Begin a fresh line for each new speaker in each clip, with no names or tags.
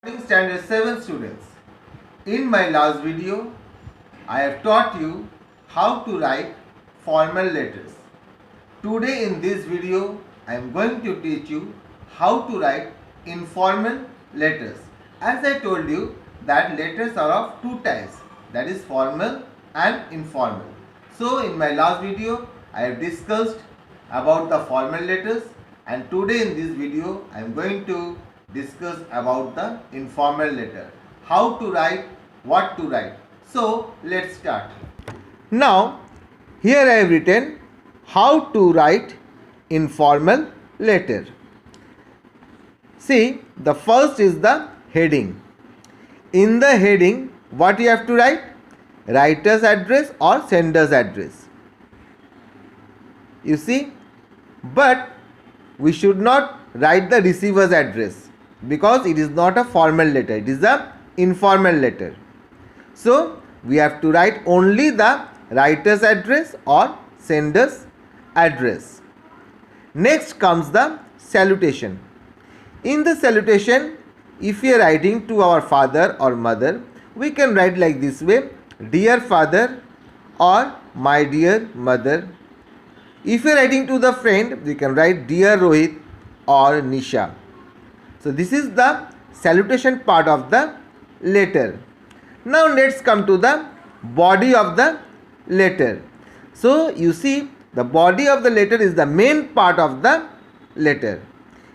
Morning Standard 7 students. In my last video, I have taught you how to write formal letters. Today in this video, I am going to teach you how to write informal letters. As I told you that letters are of two types, that is formal and informal. So in my last video, I have discussed about the formal letters, and today in this video, I am going to discuss about the informal letter, how to write, what to write. So let's start. Now here I have written how to write informal letter. See, the first is the heading. In the heading, what you have to write? Writer's address or sender's address. You see, but we should not write the receiver's address, because it is not a formal letter, it is a informal letter. So we have to write only the writer's address or sender's address. Next comes the salutation. In the salutation, if we are writing to our father or mother, we can write like this way: dear father or my dear mother. If you are writing to the friend, we can write dear Rohit or Nisha. So this is the salutation part of the letter. Now let's come to the body of the letter. So you see, the body of the letter is the main part of the letter.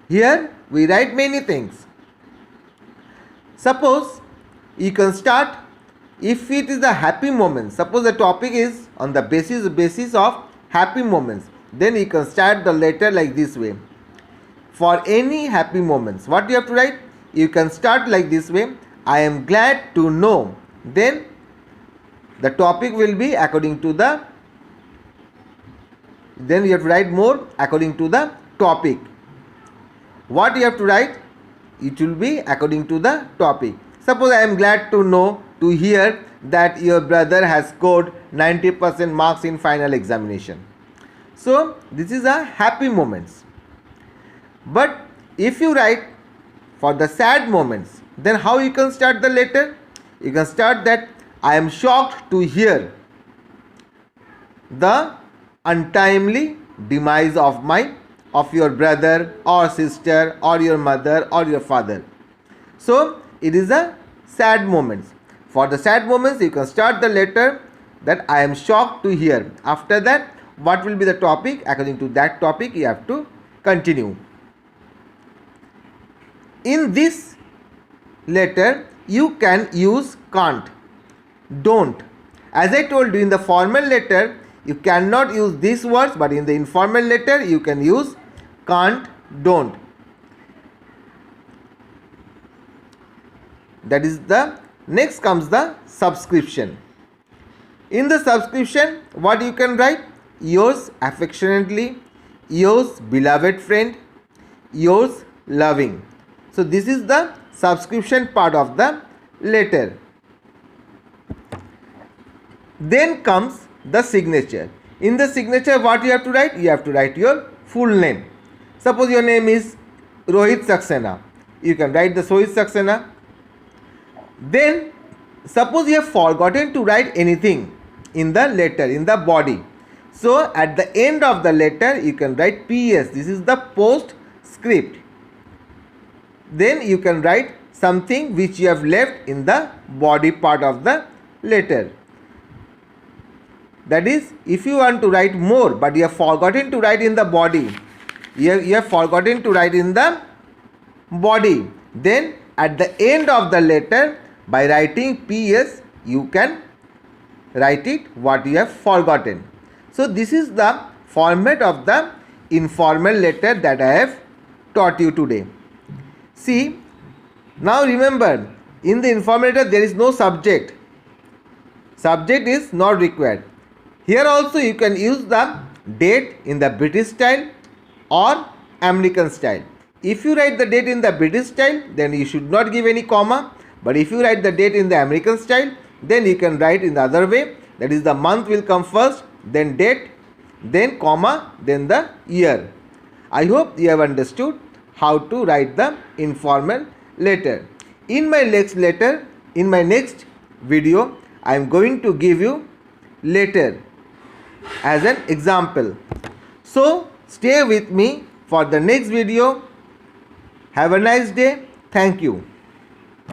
Here we write many things. Suppose you can start, if it is a happy moment, suppose the topic is on the basis of happy moments, then you can start the letter like this way. For any happy moments, what you have to write? You can start like this way: I am glad to know. Then the topic will be according to the, then you have to write more according to the topic. What you have to write? It will be according to the topic. Suppose I am glad to know, to hear that your brother has scored 90% marks in final examination. So this is a happy moments. But if you write for the sad moments, then how you can start the letter? You can start that I am shocked to hear the untimely demise of your brother or sister or your mother or your father. So it is a sad moments. For the sad moments, you can start the letter that I am shocked to hear. After that, what will be the topic? According to that topic, you have to continue. In this letter, you can use can't, don't. As I told you, in the formal letter, you cannot use these words, but in the informal letter, you can use can't, don't. That is the next comes the subscription. In the subscription, what you can write? Yours affectionately, yours beloved friend, yours loving. So this is the subscription part of the letter. Then comes the signature. In the signature, what you have to write? You have to write your full name. Suppose your name is Rohit Saxena. You can write the Rohit Saxena. Then suppose you have forgotten to write anything in the letter, in the body. So at the end of the letter, you can write PS. This is the postscript. Then you can write something which you have left in the body part of the letter. That is, if you want to write more, but you have forgotten to write in the body, you have forgotten to write in the body, then at the end of the letter, by writing PS, you can write it what you have forgotten. So this is the format of the informal letter that I have taught you today. See, now remember, in the informal letter there is no subject. Subject is not required. Here also you can use the date in the British style or American style. If you write the date in the British style, then you should not give any comma. But if you write the date in the American style, then you can write in the other way. That is, the month will come first, then date, then comma, then the year. I hope you have understood how to write the informal letter. In my next video, I am going to give you letter as an example. So stay with me for the next video. Have a nice day. Thank you.